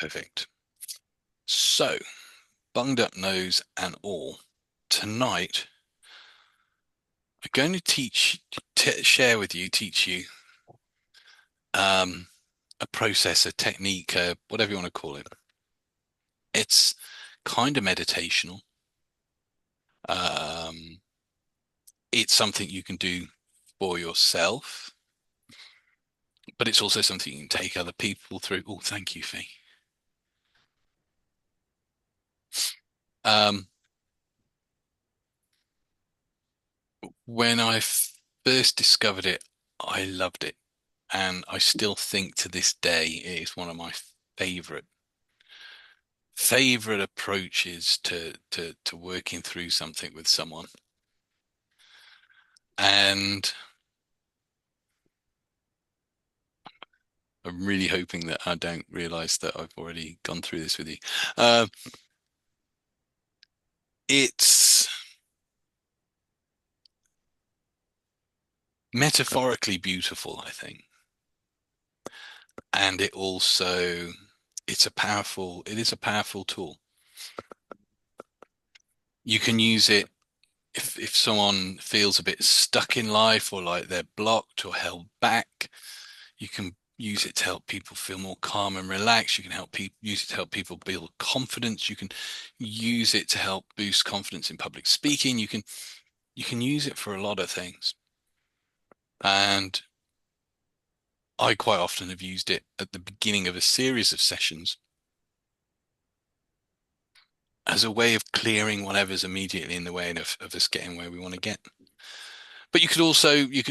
Perfect. So, bunged up nose and all, tonight I'm going to share with you, teach you um, a process, a technique, whatever you want to call it. It's kind of meditational. Um, it's something you can do for yourself, but it's also something you can take other people through. Oh, thank you, Fee. Um, when I first discovered it, I loved it, and I still think to this day it is one of my favorite favorite approaches to working through something with someone. And I'm really hoping that I don't realize that I've already gone through this with you. Uh, it's metaphorically beautiful, I think. And it is a powerful tool. You can use it if someone feels a bit stuck in life or like they're blocked or held back. You can use it to help people feel more calm and relaxed. You can use it to help people build confidence. You can use it to help boost confidence in public speaking. You can use it for a lot of things. And I quite often have used it at the beginning of a series of sessions as a way of clearing whatever's immediately in the way of us getting where we want to get. But you can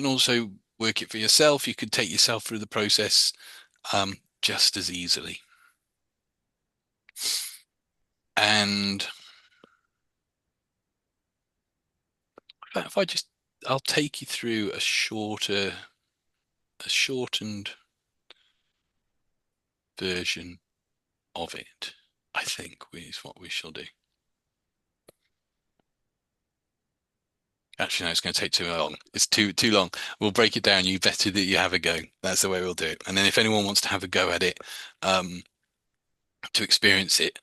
also work it for yourself. You could take yourself through the process just as easily. And if I'll take you through a shortened version of it, I think is what we shall do. Actually, no, it's going to take too long. It's too long. We'll break it down. You better that you have a go. That's the way we'll do it. And then if anyone wants to have a go at it, to experience it,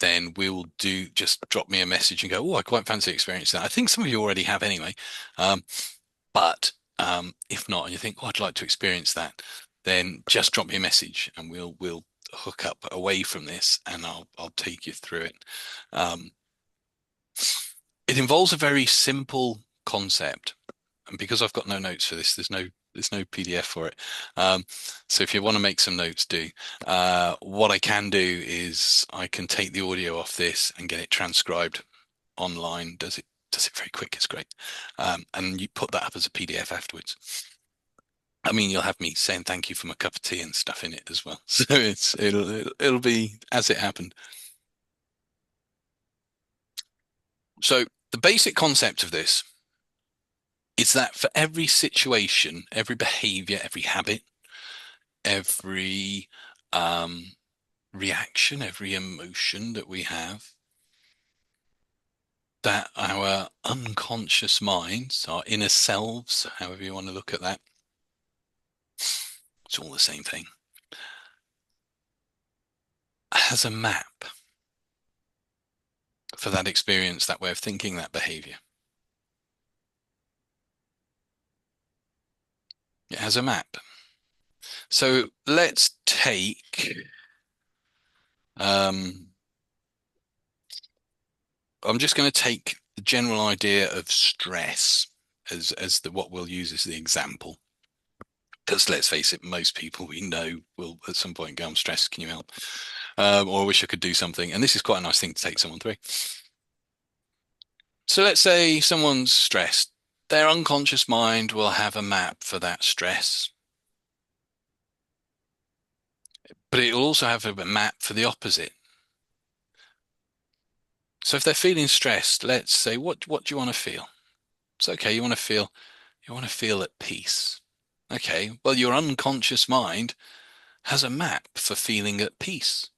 then we'll just drop me a message and go, oh, I quite fancy experiencing that. I think some of you already have anyway. Um, but if not, and you think, oh, I'd like to experience that, then just drop me a message and we'll hook up away from this and I'll take you through it. Um, it involves a very simple concept. And because I've got no notes for this, there's no PDF for it. So if you want to make some notes, do. What I can do is I can take the audio off this and get it transcribed online. Does it very quick. It's great. And you put that up as a PDF afterwards. I mean, you'll have me saying thank you for my cup of tea and stuff in it as well. So it'll be as it happened. So the basic concept of this is that for every situation, every behavior, every habit, every um, reaction, every emotion that we have, that our unconscious minds, our inner selves, however you want to look at that, it's all the same thing, has a map for that experience, that way of thinking, that behavior. It has a map. So let's take, um, I'm just going to take the general idea of stress as what we'll use as the example. Because let's face it, most people we know will at some point go, I'm stressed, can you help? Or I wish I could do something. And this is quite a nice thing to take someone through. So let's say someone's stressed. Their unconscious mind will have a map for that stress, but it will also have a map for the opposite. So if they're feeling stressed, let's say, what do you want to feel? It's okay, you want to feel at peace. Okay, well, your unconscious mind has a map for feeling at peace.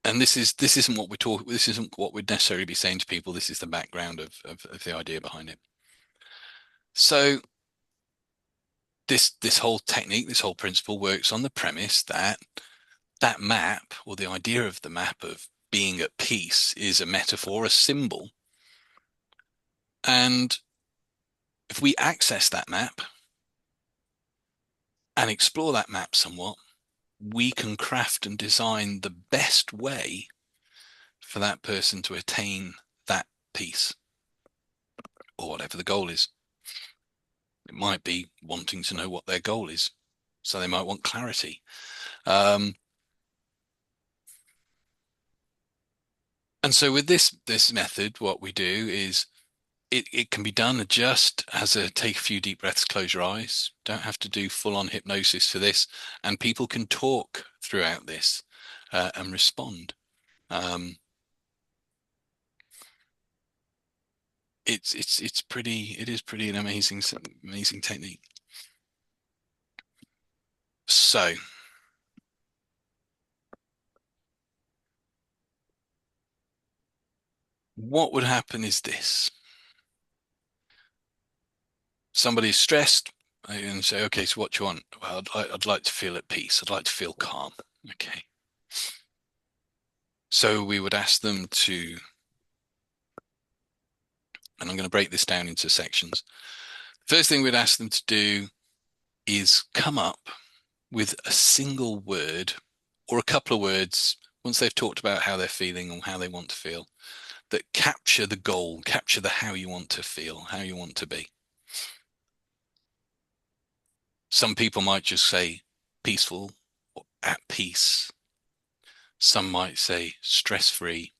And this isn't what we'd necessarily be saying to people. This is the background of the idea behind it. So this whole technique, this whole principle works on the premise that that map, or the idea of the map of being at peace, is a metaphor, a symbol. And if we access that map and explore that map somewhat, we can craft and design the best way for that person to attain that peace, or whatever the goal is. It might be wanting to know what their goal is, so they might want clarity. And so with this method, what we do is it can be done just as a take a few deep breaths, close your eyes. Don't have to do full on hypnosis for this, and people can talk throughout this and respond. It is pretty an amazing technique. So what would happen is this. Somebody's stressed and say, okay, so what do you want? Well, I'd like to feel at peace. I'd like to feel calm. Okay. So we would ask them to, and I'm going to break this down into sections. First thing we'd ask them to do is come up with a single word or a couple of words once they've talked about how they're feeling or how they want to feel that capture the goal, capture the how you want to feel, how you want to be. Some people might just say peaceful or at peace. Some might say stress-free.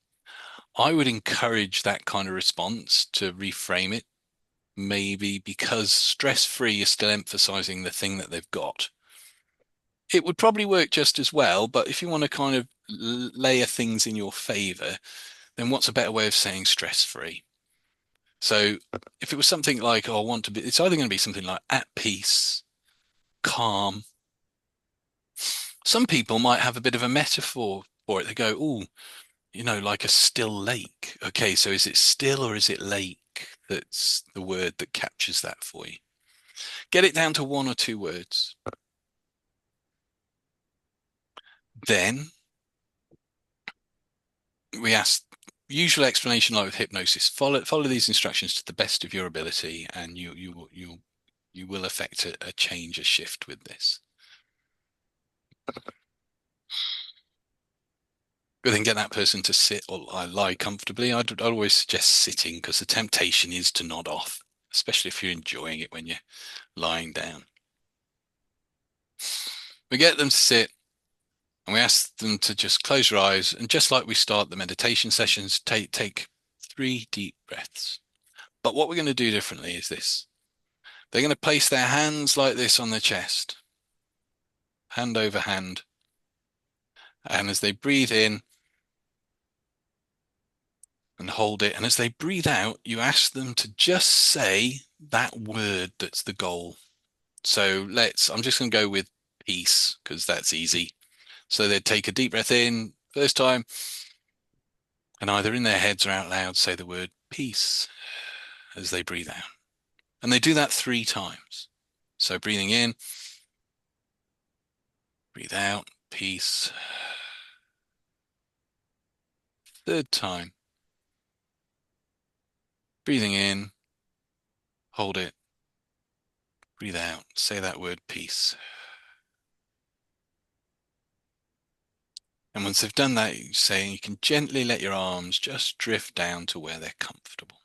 I would encourage that kind of response to reframe it, maybe because stress-free is still emphasizing the thing that they've got. It would probably work just as well, but if you want to kind of layer things in your favor, then what's a better way of saying stress-free? So if it was something like, oh, I want to be, it's either going to be something like at peace, calm. Some people might have a bit of a metaphor for it. They go, oh, like a still lake. Okay, so is it still or is it lake? That's the word that captures that for you. Get it down to one or two words. Then we ask usual explanation like with hypnosis. Follow these instructions to the best of your ability, and you will affect a change, a shift with this. But then get that person to sit or lie comfortably. I'd always suggest sitting because the temptation is to nod off, especially if you're enjoying it when you're lying down. We get them to sit and we ask them to just close your eyes. And just like we start the meditation sessions, take 3 deep breaths. But what we're going to do differently is this. They're going to place their hands like this on their chest, hand over hand. And as they breathe in and hold it, and as they breathe out, you ask them to just say that word that's the goal. So I'm just going to go with peace because that's easy. So they'd take a deep breath in first time and either in their heads or out loud say the word peace as they breathe out. And they do that 3 times. So breathing in, breathe out, peace. Third time, breathing in, hold it, breathe out, say that word peace. And once they've done that, you can gently let your arms just drift down to where they're comfortable.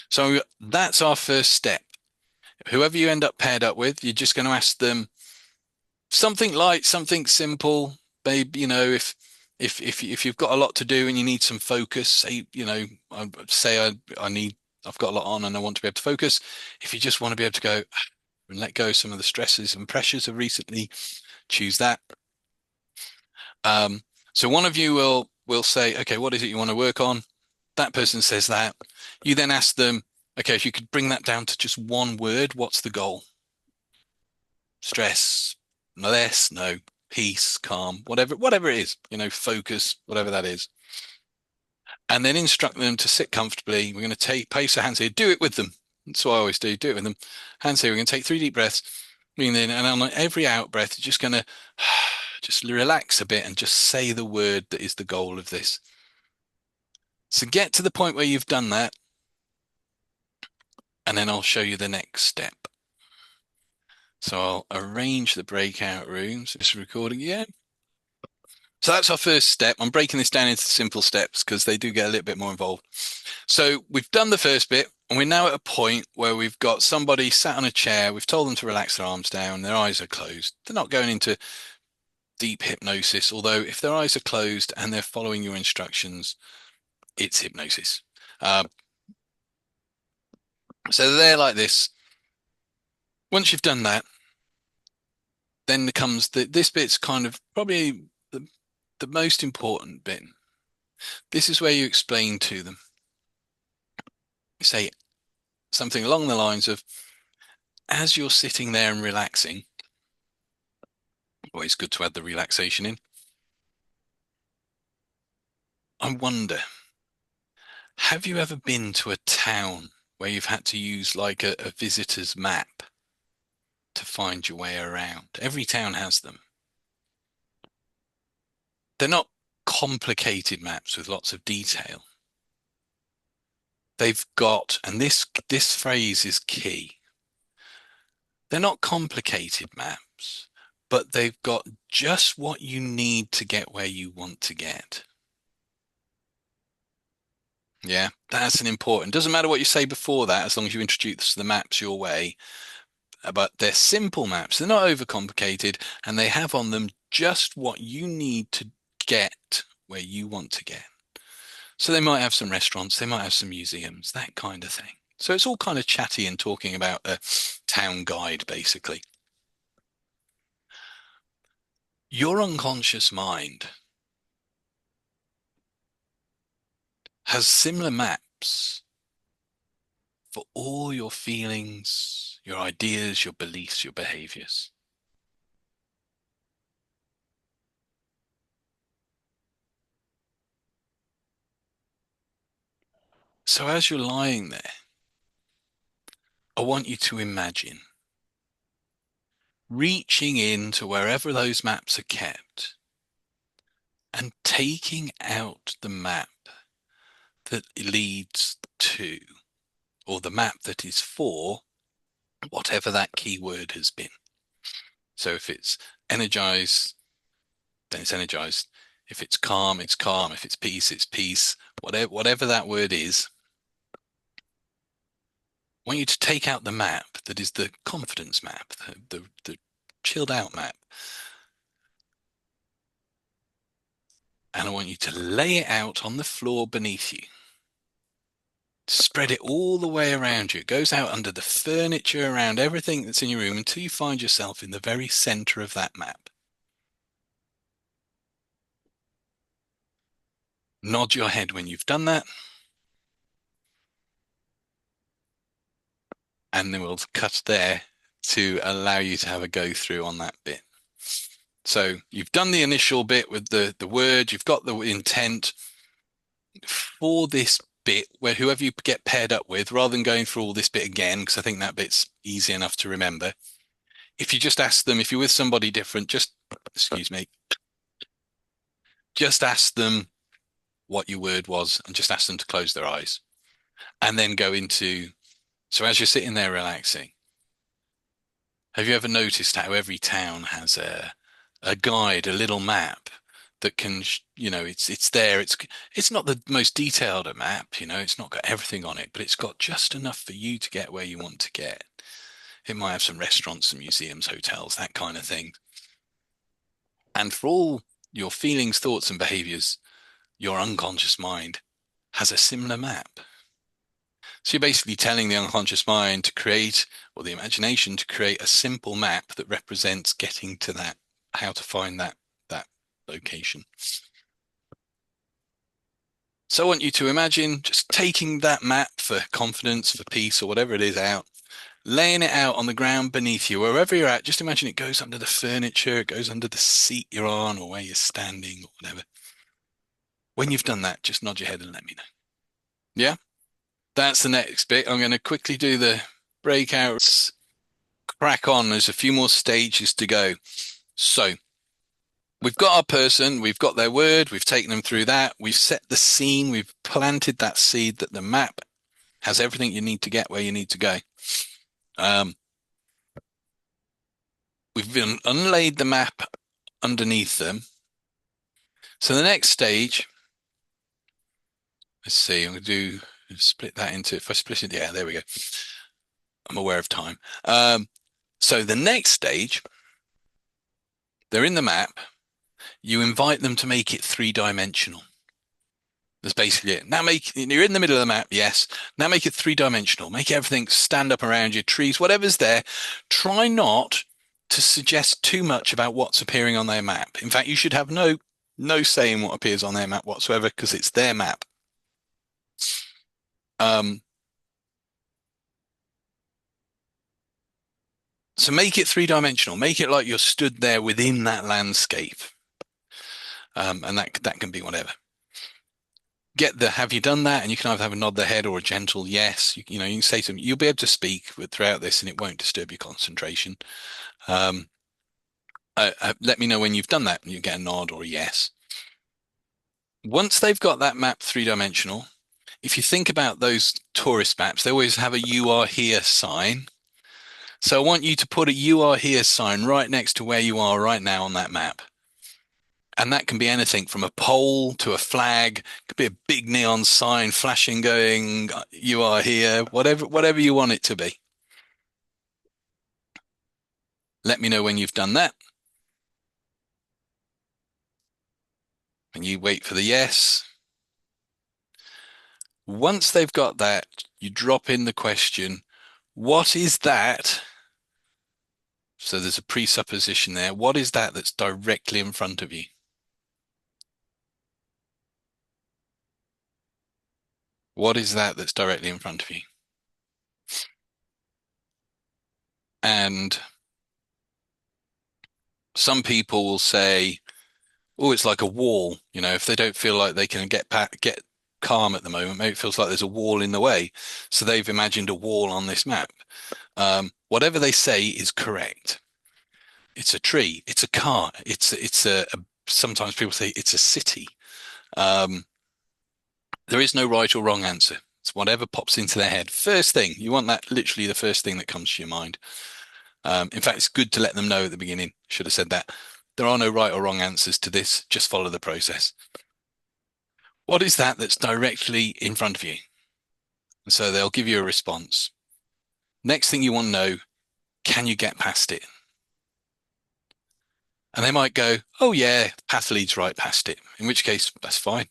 So that's our first step. Whoever you end up paired up with, you're just going to ask them something light, something simple. Maybe, if you've got a lot to do and you need some focus, say, I've got a lot on and I want to be able to focus. If you just want to be able to go and let go some of the stresses and pressures of recently, choose that. So one of you will say, okay, what is it you want to work on? That person says that. You then ask them, okay, if you could bring that down to just one word, what's the goal? Stress, no less, no, peace, calm, whatever it is, focus, whatever that is. And then instruct them to sit comfortably. We're going to place our hands here, do it with them. That's what I always do. Do it with them. Hands here. We're going to take 3 deep breaths. Breathe in, and on every out breath, you're just going to just relax a bit and just say the word that is the goal of this. So get to the point where you've done that, and then I'll show you the next step. So I'll arrange the breakout rooms. It's recording again. So that's our first step. I'm breaking this down into simple steps because they do get a little bit more involved. So we've done the first bit, and we're now at a point where we've got somebody sat on a chair. We've told them to relax their arms down. Their eyes are closed. They're not going into deep hypnosis, although if their eyes are closed and they're following your instructions, it's hypnosis. So they're like this. Once you've done that, then comes this bit's kind of probably the most important bit. This is where you explain to them. You say something along the lines of, as you're sitting there and relaxing, always good to add the relaxation in. I wonder, have you ever been to a town where you've had to use like a visitor's map to find your way around? Every town has them. They're not complicated maps with lots of detail. They've got, and this phrase is key. They're not complicated maps, but they've got just what you need to get where you want to get. Yeah, that's an important. Doesn't matter what you say before that, as long as you introduce the maps your way. But they're simple maps. They're not overcomplicated, and they have on them just what you need to get where you want to get. So they might have some restaurants, they might have some museums, that kind of thing. So it's all kind of chatty and talking about a town guide, basically. Your unconscious mind has similar maps for all your feelings, your ideas, your beliefs, your behaviors. So as you're lying there, I want you to imagine reaching into wherever those maps are kept and taking out the map that leads to, or the map that is for, whatever that keyword has been. So if it's energized, then it's energized. If it's calm, it's calm. If it's peace, it's peace. Whatever that word is, I want you to take out the map that is the confidence map, the chilled out map. And I want you to lay it out on the floor beneath you. Spread it all the way around you. It goes out under the furniture, around everything that's in your room until you find yourself in the very center of that map. Nod your head when you've done that. And then we'll cut there to allow you to have a go through on that bit. So you've done the initial bit with the word, you've got the intent for this bit where whoever you get paired up with, rather than going through all this bit again, because I think that bit's easy enough to remember. If you just ask them, if you're with somebody different, excuse me, just ask them what your word was and just ask them to close their eyes and then go into, so as you're sitting there relaxing, have you ever noticed how every town has a guide, a little map that can, it's there. It's not the most detailed a map, it's not got everything on it, but it's got just enough for you to get where you want to get. It might have some restaurants, some museums, hotels, that kind of thing. And for all your feelings, thoughts, and behaviors, your unconscious mind has a similar map. So you're basically telling the unconscious mind to create, or the imagination to create a simple map that represents getting to that, how to find that location. So I want you to imagine just taking that map for confidence, for peace, or whatever it is out, laying it out on the ground beneath you, wherever you're at. Just imagine it goes under the furniture, it goes under the seat you're on, or where you're standing, or whatever. When you've done that, just nod your head and let me know. Yeah? that's the next bit. I'm going to quickly do the breakouts, crack on. There's a few more stages to go. So we've got our person, we've got their word, we've taken them through that, we've set the scene, we've planted that seed that the map has everything you need to get where you need to go. Um, we've been unlaid the map underneath them. So the next stage, let's see, I'm going to do split that into, if I split it, yeah, there we go. I'm aware of time. So the next stage, they're in the map. You invite them to make it three-dimensional. That's basically it. Now you're in the middle of the map, yes. Now make it three-dimensional. Make everything stand up around you, trees, whatever's there. Try not to suggest too much about what's appearing on their map. In fact, you should have no say in what appears on their map whatsoever because it's their map. So make it three-dimensional. Make it like you're stood there within that landscape. And that can be whatever. Get the have you done that? And you can either have a nod the head or a gentle yes. You know, you can say to them, you'll be able to speak throughout this and it won't disturb your concentration. Let me know when you've done that and you get a nod or a yes. Once they've got that map three-dimensional, if you think about those tourist maps, they always have a you are here sign. So I want you to put a you are here sign right next to where you are right now on that map. And that can be anything from a pole to a flag. It could be a big neon sign flashing, going, "You are here." Whatever you want it to be. Let me know when you've done that, and you wait for the yes. Once they've got that, you drop in the question, "What is that?" So there's a presupposition there. What is that that's directly in front of you? What is that that's directly in front of you? And some people will say, oh, it's like a wall. You know, if they don't feel like they can get calm at the moment, maybe it feels like there's a wall in the way. So they've imagined a wall on this map. Whatever they say is correct. It's a tree. It's a car. It's a sometimes people say it's a city. Um, there is no right or wrong answer. It's whatever pops into their head. First thing, you want that literally the first thing that comes to your mind. In fact, it's good to let them know at the beginning. Should have said that. There are no right or wrong answers to this. Just follow the process. What is that that's directly in front of you? And so they'll give you a response. Next thing you want to know, can you get past it? And they might go, oh yeah, path leads right past it. In which case, that's fine.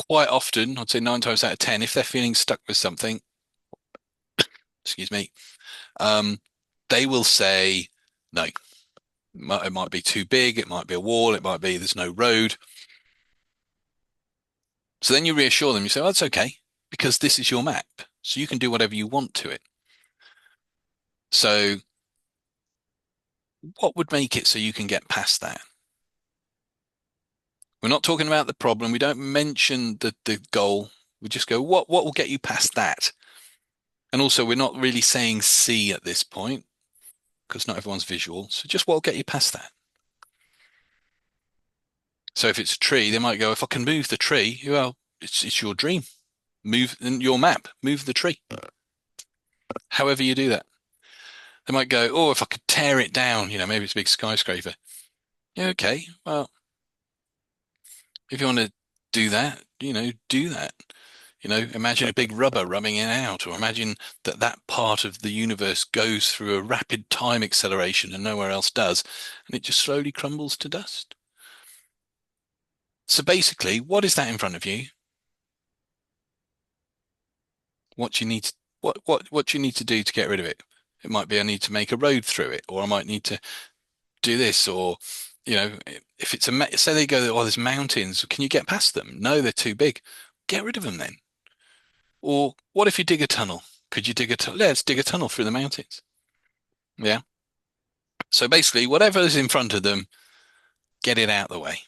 Quite often, I'd say 9 times out of 10, if they're feeling stuck with something, excuse me, they will say no. It might be too big, it might be a wall, it might be there's no road. So then you reassure them, you say, oh, that's okay, because this is your map. So you can do whatever you want to it. So what would make it so you can get past that? We're not talking about the problem. We don't mention the goal. We just go, what will get you past that? And also, we're not really saying see at this point because not everyone's visual. So just what will get you past that? So if it's a tree, they might go, if I can move the tree, well, it's your dream. Move in your map, move the tree. However you do that. They might go, oh, if I could tear it down, you know, maybe it's a big skyscraper. Yeah, okay. Well, if you want to do that, you know, do that. You know, imagine a big rubber rubbing it out, or imagine that that part of the universe goes through a rapid time acceleration and nowhere else does, and it just slowly crumbles to dust. So basically, what is that in front of you? What do you need to, what do you need to do to get rid of it? It might be I need to make a road through it, or I might need to do this, or you know, if it's say they go, oh, there's mountains, can you get past them? No, they're too big. Get rid of them then. Or what if you dig a tunnel? Could you dig a tunnel? Let's dig a tunnel through the mountains. Yeah. So basically, whatever is in front of them, get it out of the way.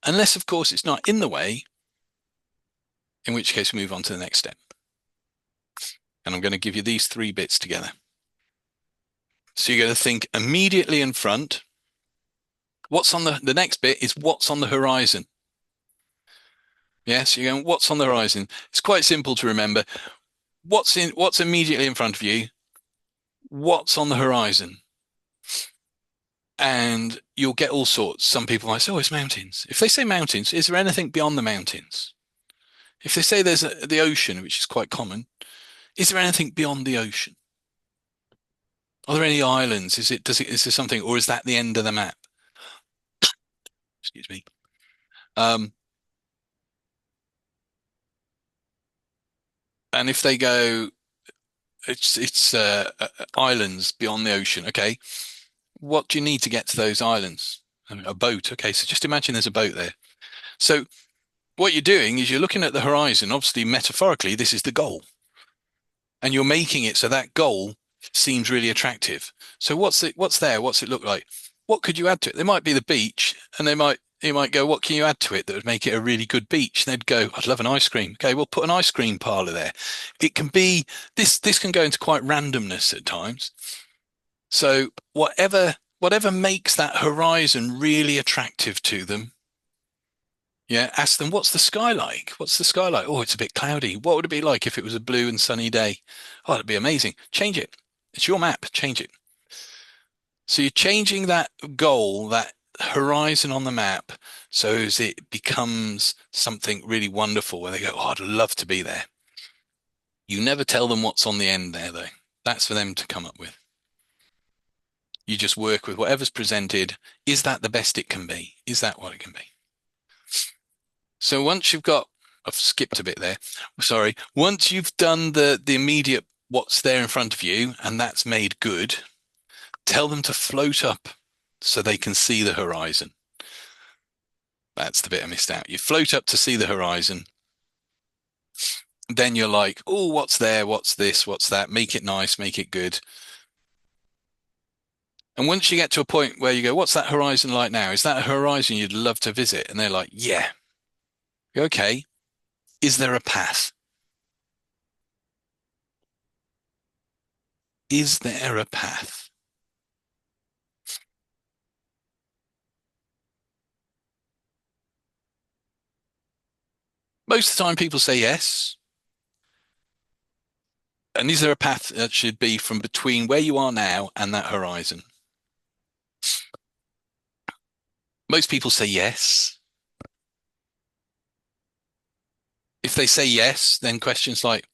Unless, of course, it's not in the way, in which case we move on to the next step. And I'm going to give you these three bits together. So you're going to think immediately in front. What's on the next bit is what's on the horizon. Yes, you're going, what's on the horizon? It's quite simple to remember. What's immediately in front of you? What's on the horizon? And you'll get all sorts. Some people might say, oh, it's mountains. If they say mountains, is there anything beyond the mountains? If they say there's the ocean, which is quite common, is there anything beyond the ocean? Are there any islands? Is there something, or is that the end of the map? Excuse me. Um, and if they go, it's islands beyond the ocean. Okay, what do you need to get to those islands? A boat. Okay, so just imagine there's a boat there. So what you're doing is you're looking at the horizon. Obviously, metaphorically, this is the goal, and you're making it so that goal seems really attractive. So what's there? What's it look like? What could you add to it? There might be the beach, and you might go, what can you add to it that would make it a really good beach? And they'd go, I'd love an ice cream. Okay, we'll put an ice cream parlor there. It can be this can go into quite randomness at times. So whatever makes that horizon really attractive to them, yeah, ask them, what's the sky like? What's the sky like? Oh, it's a bit cloudy. What would it be like if it was a blue and sunny day? Oh, it'd be amazing. Change it. It's your map. Change it. So you're changing that goal, that horizon on the map, so as it becomes something really wonderful where they go, oh, I'd love to be there. You never tell them what's on the end there, though. That's for them to come up with. You just work with whatever's presented. Is that the best it can be? Is that what it can be? So once you've got, I've skipped a bit there. Sorry. Once you've done the immediate what's there in front of you, and that's made good, tell them to float up so they can see the horizon. That's the bit I missed out. You float up to see the horizon. Then you're like, oh, what's there? What's this? What's that? Make it nice, make it good. And once you get to a point where you go, what's that horizon like now? Is that a horizon you'd love to visit? And they're like, yeah. Okay. Is there a path? Is there a path? Most of the time people say yes. And is there a path that should be from between where you are now and that horizon? Most people say yes. If they say yes, then questions like,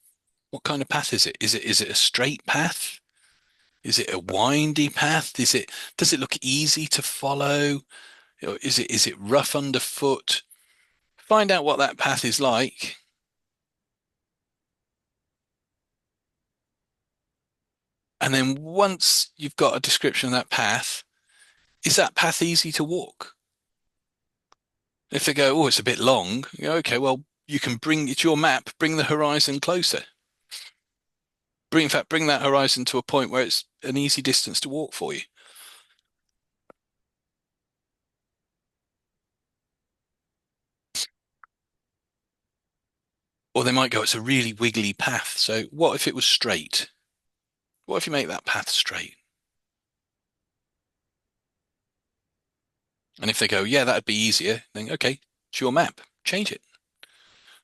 what kind of path is it? Is it a straight path? Is it a windy path? Does it look easy to follow? Or is it rough underfoot? Find out what that path is like. And then once you've got a description of that path, is that path easy to walk? If they go, oh, it's a bit long, you go, okay, well, you can it's your map, bring the horizon closer. In fact, bring that horizon to a point where it's an easy distance to walk for you. Or they might go, it's a really wiggly path. So what if it was straight? What if you make that path straight? And if they go, yeah, that'd be easier, then okay, it's your map, change it.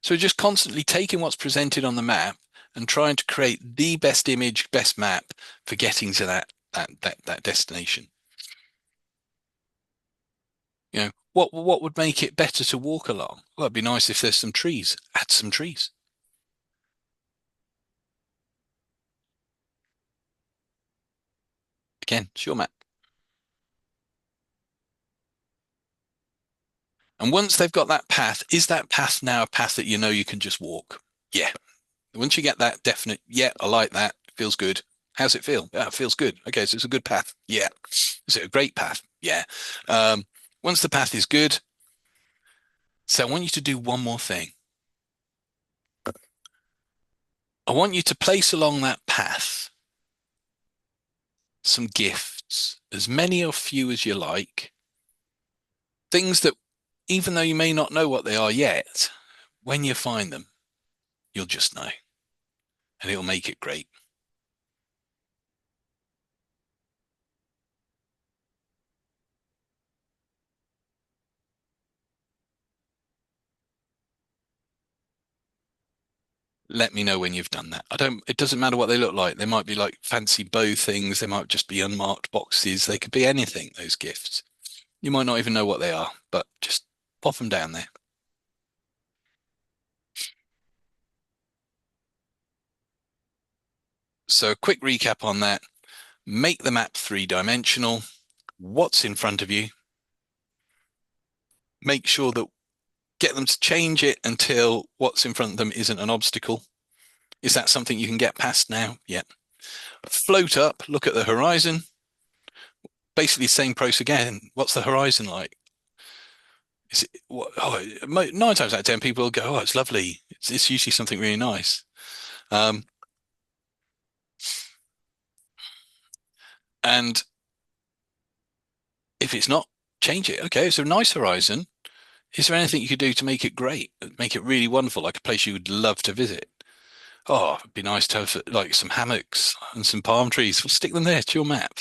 So just constantly taking what's presented on the map and trying to create the best image, best map for getting to that destination. You know, what would make it better to walk along? Well, it'd be nice if there's some trees. Add some trees. Again, it's your map. And once they've got that path, is that path now a path that you know you can just walk? Yeah. Once you get that definite, yeah, I like that. Feels good. How's it feel? Yeah, it feels good. Okay, so it's a good path. Yeah. Is it a great path? Yeah. Once the path is good, so I want you to do one more thing. I want you to place along that path some gifts, as many or few as you like, things that, even though you may not know what they are yet, when you find them, you'll just know, and it'll make it great. Let me know when you've done that. It doesn't matter what they look like. They might be like fancy bow things. They might just be unmarked boxes. They could be anything, those gifts. You might not even know what they are, but just pop them down there. So a quick recap on that. Make the map three-dimensional. What's in front of you? Make sure that get them to change it until what's in front of them isn't an obstacle. Is that something you can get past now? Yeah. Float up, look at the horizon. Basically, same process again. What's the horizon like? Is it, what, oh, 9 times out of 10, people will go, oh, it's lovely. It's usually something really nice. Um, and if it's not, change it. Okay, it's a nice horizon. Is there anything you could do to make it great, make it really wonderful, like a place you would love to visit? Oh, it'd be nice to have like some hammocks and some palm trees. We'll stick them there to your map.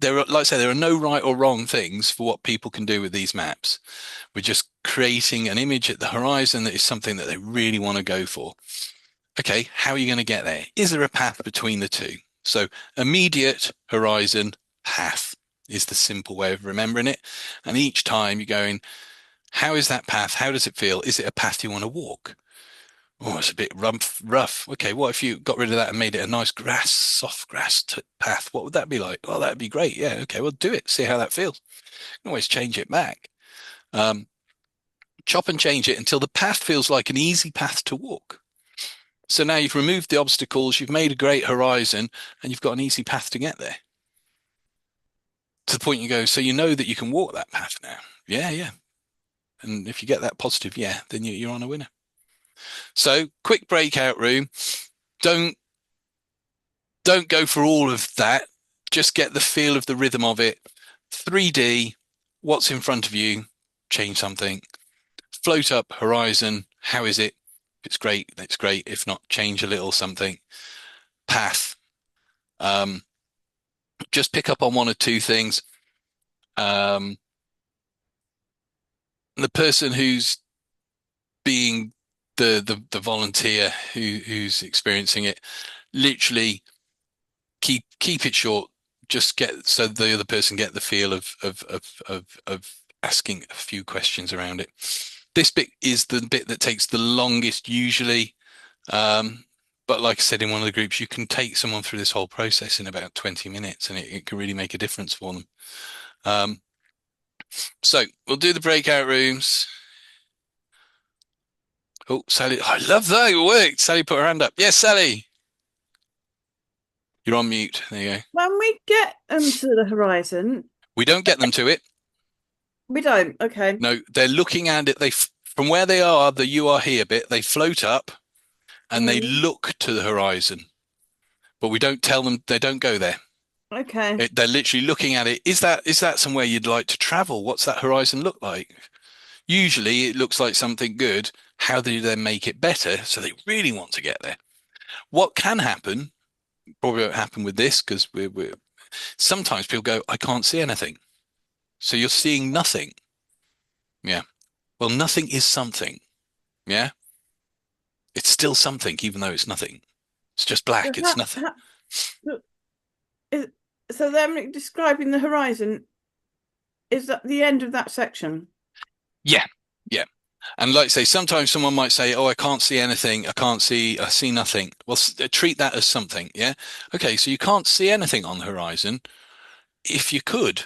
There are, like I say, there are no right or wrong things for what people can do with these maps. We're just creating an image at the horizon that is something that they really want to go for. Okay, how are you going to get there? Is there a path between the two? So immediate horizon path is the simple way of remembering it. And each time you're going, how is that path? How does it feel? Is it a path you want to walk? Oh, it's a bit rough. Okay, what if you got rid of that and made it a nice grass, soft grass path? What would that be like? Well, that'd be great. Yeah, okay, well, do it. See how that feels. You can always change it back. Um, Chop and change it until the path feels like an easy path to walk. So now you've removed the obstacles, you've made a great horizon, and you've got an easy path to get there. To the point you go, so you know that you can walk that path now. Yeah, yeah. And if you get that positive, yeah, then you're on a winner. So quick breakout room. Don't don't go for all of that. Just get the feel of the rhythm of it. 3D, what's in front of you, change something. Float up horizon, how is it? If it's great, that's great. If not, change a little something. Path. Um, just pick up on one or two things. Um, the person who's being the volunteer who's experiencing it, literally keep it short. Just get so the other person get the feel of asking a few questions around it. This bit is the bit that takes the longest usually. But like I said in one of the groups, you can take someone through this whole process in about 20 minutes and it can really make a difference for them. Um, so we'll do the breakout rooms. Oh, Sally, I love that. It worked. Sally put her hand up. Yes, Sally. You're on mute. There you go. When we get to the horizon, We don't get them to it. we don't. Okay. No, they're looking at it. From where they are, the you are here bit, they float up and they Mm, look to the horizon, but we don't tell them they don't go there. okay. They're literally looking at it. Is that somewhere you'd like to travel? What's that horizon look like? Usually it looks like something good. How do you then make it better? So they really want to get there. What can happen, probably won't happen with this because we're sometimes people go, I can't see anything. So you're seeing nothing. Yeah. Well, nothing is something. Yeah. It's still something, even though it's nothing. It's just So, black. It's nothing. so is, so them describing the horizon, is that the end of that section? Yeah. Yeah. And like I say, sometimes someone might say, oh, I can't see anything. I see nothing. Well, treat that as something. Yeah. Okay. So you can't see anything on the horizon. If you could,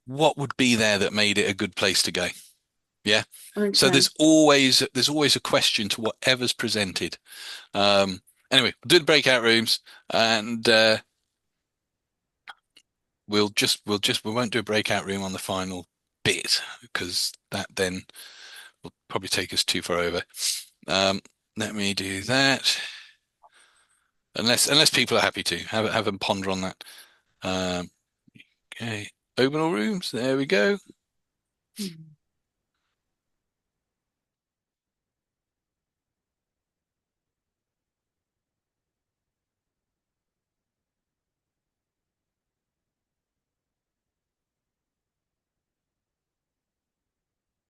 what would be there that made it a good place to go? Yeah. So Okay. there's always a question to whatever's presented. Anyway, we'll do the breakout rooms and we won't do a breakout room on the final bit because that then will probably take us too far over. Um, Let me do that. Unless people are happy to have them ponder on that. Um, okay, open all rooms. There we go.